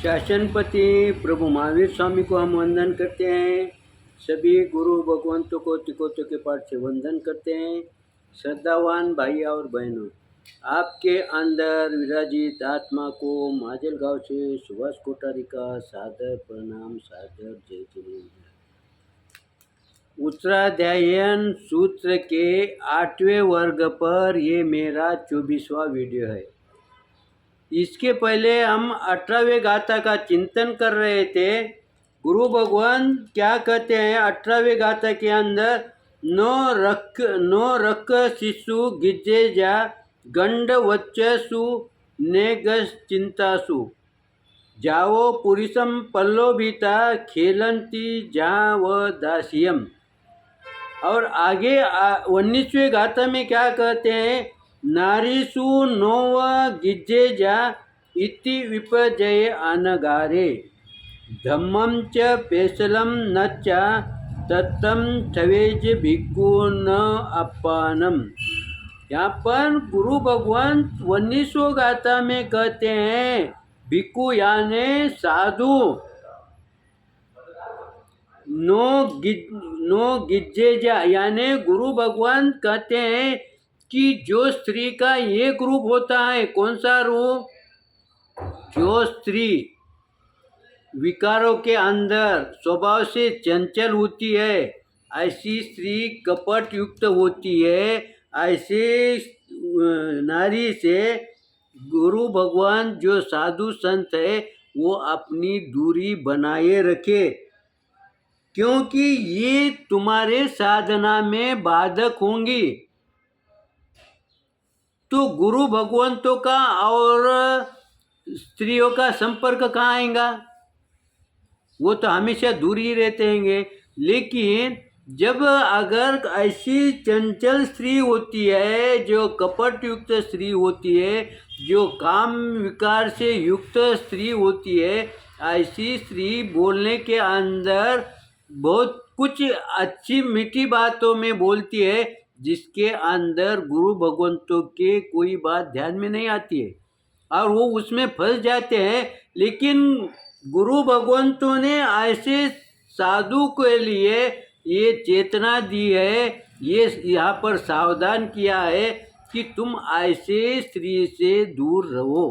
शासनपति प्रभु महावीर स्वामी को हम वंदन करते हैं। सभी गुरु भगवंतों को तिकोतों के पाठ से वंदन करते हैं। श्रद्धावान भाई और बहनों, आपके अंदर विराजित आत्मा को माजलगांव से सुभाष कोठारी का सादर प्रणाम, सादर जय जिनेन्द्र। उत्तराध्यायन सूत्र के 8वें वर्ग पर ये मेरा 24वां वीडियो है। इसके पहले हम 18वें गाथा का चिंतन कर रहे थे। गुरु भगवान क्या कहते हैं 18वें गाथा के अंदर? नो रख शिशु गिज्जे जा गंड वच्चसु नेगस चिंतासु जावो पुरुषम पल्लोभिता खेलंती जा व दासियम। और आगे 19वें गाथा में क्या कहते हैं? नारीसु नोव गिज्जे जा इति विपजय अनगारे धम्मं च पेशलम न च तत्तम थवेज भिक्खु न अपानम। यहाँ पर गुरु भगवान 19वें गाथा में कहते हैं भिक्खु यानी साधु, नो गिज्जेजा यानी गुरु भगवान कहते हैं कि जो स्त्री का एक रूप होता है, कौन सा रूप? जो स्त्री विकारों के अंदर स्वभाव से चंचल होती है, ऐसी स्त्री कपट युक्त होती है, ऐसे नारी से गुरु भगवान जो साधु संत है वो अपनी दूरी बनाए रखे, क्योंकि ये तुम्हारे साधना में बाधक होंगी। तो गुरु भगवंतों का और स्त्रियों का संपर्क कहाँ आएगा? वो तो हमेशा दूर ही रहते हैं। लेकिन जब अगर ऐसी चंचल स्त्री होती है, जो कपट युक्त स्त्री होती है, जो काम विकार से युक्त स्त्री होती है, ऐसी स्त्री बोलने के अंदर बहुत कुछ अच्छी मीठी बातों में बोलती है, जिसके अंदर गुरु भगवंतों के कोई बात ध्यान में नहीं आती है और वो उसमें फंस जाते हैं। लेकिन गुरु भगवंतों ने ऐसे साधु के लिए ये चेतना दी है, ये यहाँ पर सावधान किया है कि तुम ऐसे स्त्री से दूर रहो।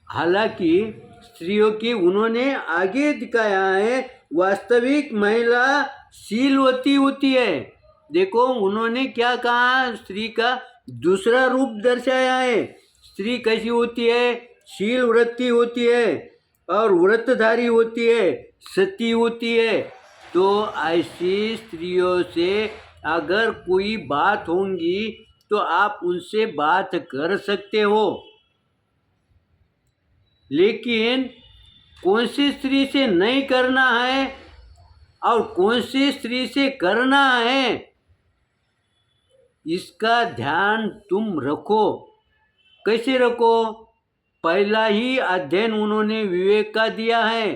हालांकि स्त्रियों की उन्होंने आगे दिखाया है वास्तविक महिला शीलवती होती है। देखो उन्होंने क्या कहा, स्त्री का दूसरा रूप दर्शाया है। स्त्री कैसी होती है? शील व्रती होती है और व्रतधारी होती है, सती होती है। तो ऐसी स्त्रियों से अगर कोई बात होंगी तो आप उनसे बात कर सकते हो, लेकिन कौन सी स्त्री से नहीं करना है और कौन सी स्त्री से करना है, इसका ध्यान तुम रखो। कैसे रखो? पहला ही अध्ययन उन्होंने विवेक का दिया है,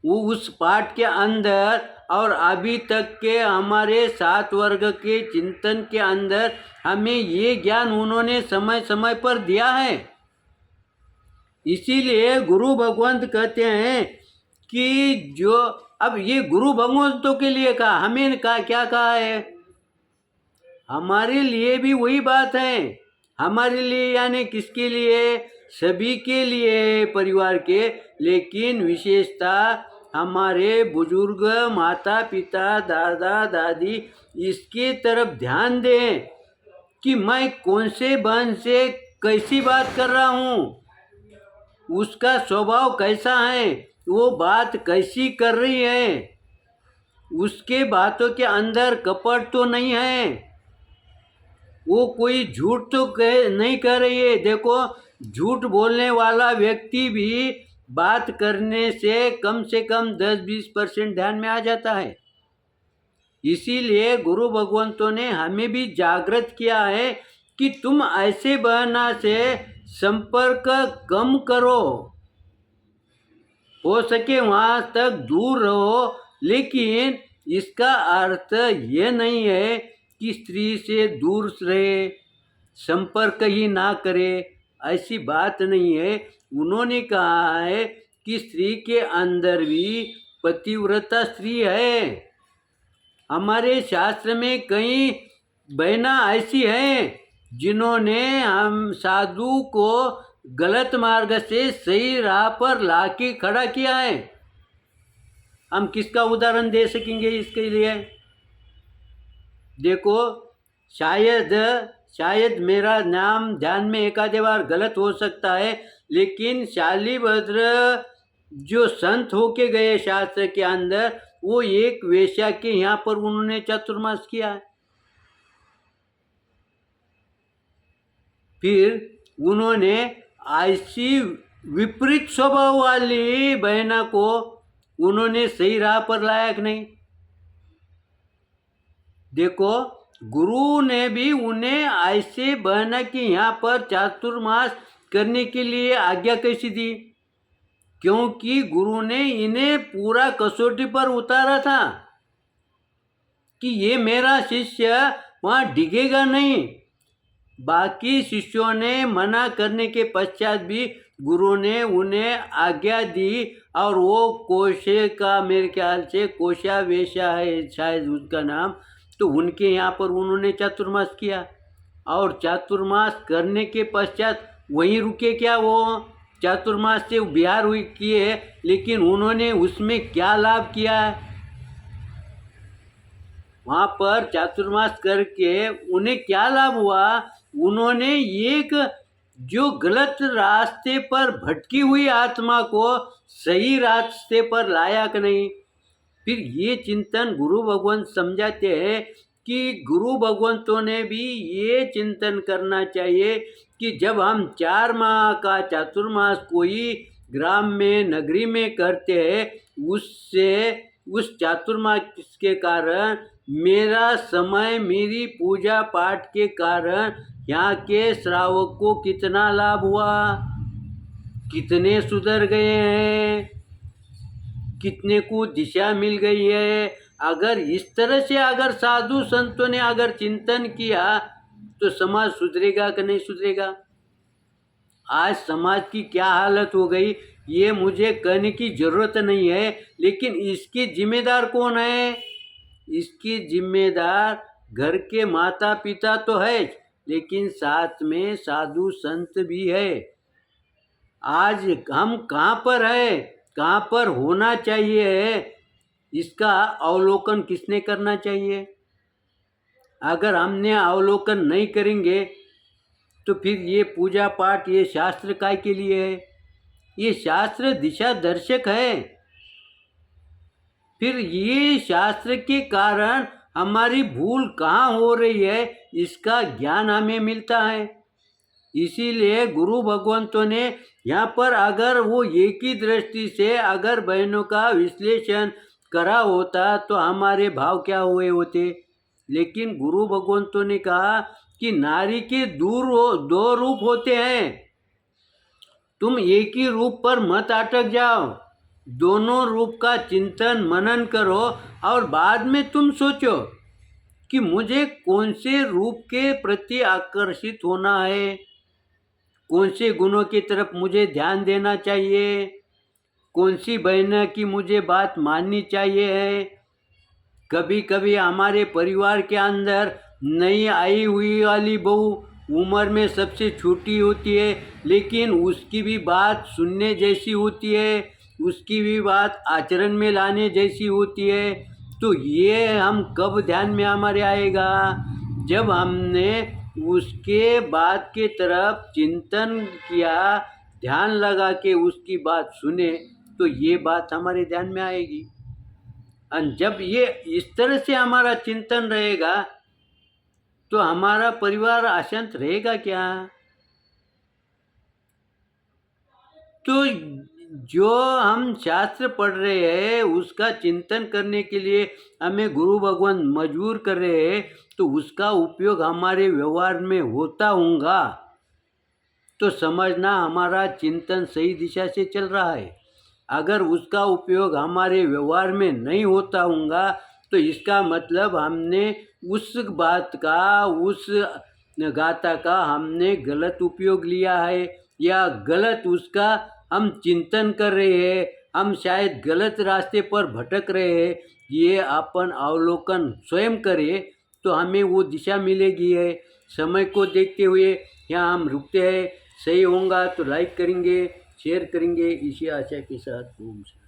वो उस पाठ के अंदर और अभी तक के हमारे 7 वर्ग के चिंतन के अंदर हमें ये ज्ञान उन्होंने समय समय पर दिया है। इसीलिए गुरु भगवंत कहते हैं कि जो अब ये गुरु भगवंतों के लिए कहा, हमें कहा क्या कहा है? हमारे लिए भी वही बात है। हमारे लिए यानी किसके लिए? सभी के लिए, परिवार के। लेकिन विशेषता हमारे बुजुर्ग, माता पिता, दादा दादी, इसके तरफ ध्यान दें कि मैं कौन से बहन से कैसी बात कर रहा हूँ, उसका स्वभाव कैसा है, वो बात कैसी कर रही है, उसके बातों के अंदर कपट तो नहीं है, वो कोई झूठ तो नहीं कर रही है। देखो झूठ बोलने वाला व्यक्ति भी बात करने से कम 10-20% ध्यान में आ जाता है। इसीलिए गुरु भगवंतों ने हमें भी जागृत किया है कि तुम ऐसे बहना से संपर्क कम करो, हो सके वहाँ तक दूर रहो। लेकिन इसका अर्थ ये नहीं है कि स्त्री से दूर रहे, संपर्क ही ना करे, ऐसी बात नहीं है। उन्होंने कहा है कि स्त्री के अंदर भी पतिव्रता स्त्री है। हमारे शास्त्र में कई बहना ऐसी हैं जिन्होंने हम साधु को गलत मार्ग से सही राह पर लाके खड़ा किया है। हम किसका उदाहरण दे सकेंगे इसके लिए? देखो, शायद शायद मेरा नाम ध्यान में एक आधे बार गलत हो सकता है, लेकिन शालिभद्र जो संत होके गए शास्त्र के अंदर, वो एक वेश्या के यहाँ पर उन्होंने चातुर्मास किया है। फिर उन्होंने ऐसी विपरीत स्वभाव वाली बहना को उन्होंने सही राह पर लाया कि नहीं? देखो, गुरु ने भी उन्हें ऐसे बहना के यहाँ पर चातुर्मास करने के लिए आज्ञा कैसी दी? क्योंकि गुरु ने इन्हें पूरा कसौटी पर उतारा था कि ये मेरा शिष्य वहाँ डिगेगा नहीं। बाकी शिष्यों ने मना करने के पश्चात भी गुरु ने उन्हें आज्ञा दी, और वो कोशे का, मेरे ख्याल से कोशा वेशा है शायद उसका नाम, तो उनके यहाँ पर उन्होंने चातुर्मास किया। और चातुर्मास करने के पश्चात वहीं रुके क्या? वो चातुर्मास से बिहार हुई किए, लेकिन उन्होंने उसमें क्या लाभ किया? वहाँ पर चातुर्मास करके उन्हें क्या लाभ हुआ? उन्होंने एक जो गलत रास्ते पर भटकी हुई आत्मा को सही रास्ते पर लाया कि नहीं? फिर ये चिंतन गुरु भगवंत समझाते हैं कि गुरु भगवंतों ने भी ये चिंतन करना चाहिए कि जब हम 4 माह का चातुर्मास कोई ग्राम में, नगरी में करते हैं, उससे उस चातुर्मास के कारण मेरा समय, मेरी पूजा पाठ के कारण यहाँ के श्रावक को कितना लाभ हुआ, कितने सुधर गए हैं, कितने को दिशा मिल गई है। अगर इस तरह से अगर साधु संतों ने अगर चिंतन किया तो समाज सुधरेगा कि नहीं सुधरेगा? आज समाज की क्या हालत हो गई ये मुझे कहने की जरूरत नहीं है, लेकिन इसके जिम्मेदार कौन है? इसकी जिम्मेदार घर के माता पिता तो है, लेकिन साथ में साधु संत भी है। आज हम कहाँ पर है, कहाँ पर होना चाहिए, इसका अवलोकन किसने करना चाहिए? अगर हमने अवलोकन नहीं करेंगे तो फिर ये पूजा पाठ, ये शास्त्र काय के लिए है? ये शास्त्र दिशा दर्शक है। फिर ये शास्त्र के कारण हमारी भूल कहाँ हो रही है, इसका ज्ञान हमें मिलता है। इसीलिए गुरु भगवंतों ने यहाँ पर अगर वो एक ही दृष्टि से अगर बहनों का विश्लेषण करा होता तो हमारे भाव क्या हुए होते। लेकिन गुरु भगवंतों ने कहा कि नारी के दो रूप होते हैं, तुम एक ही रूप पर मत अटक जाओ, दोनों रूप का चिंतन मनन करो और बाद में तुम सोचो कि मुझे कौन से रूप के प्रति आकर्षित होना है, कौन से गुणों की तरफ मुझे ध्यान देना चाहिए, कौन सी बहना की मुझे बात माननी चाहिए है। कभी कभी हमारे परिवार के अंदर नई आई हुई वाली बहू उम्र में सबसे छोटी होती है, लेकिन उसकी भी बात सुनने जैसी होती है, उसकी भी बात आचरण में लाने जैसी होती है। तो ये हम कब ध्यान में हमारे आएगा? जब हमने उसके बात के तरफ चिंतन किया, ध्यान लगा के उसकी बात सुने, तो ये बात हमारे ध्यान में आएगी। और जब ये इस तरह से हमारा चिंतन रहेगा तो हमारा परिवार अशांत रहेगा क्या? तो जो हम शास्त्र पढ़ रहे हैं उसका चिंतन करने के लिए हमें गुरु भगवान मजबूर कर रहे हैं, तो उसका उपयोग हमारे व्यवहार में होता होगा तो समझना हमारा चिंतन सही दिशा से चल रहा है। अगर उसका उपयोग हमारे व्यवहार में नहीं होता होगा तो इसका मतलब हमने उस बात का, उस गाथा का हमने गलत उपयोग लिया है या गलत उसका हम चिंतन कर रहे हैं, हम शायद गलत रास्ते पर भटक रहे हैं, ये अपन अवलोकन स्वयं करें तो हमें वो दिशा मिलेगी है। समय को देखते हुए यहाँ हम रुकते हैं। सही होगा तो लाइक करेंगे, शेयर करेंगे। इसी आशा के साथ ओम शांति।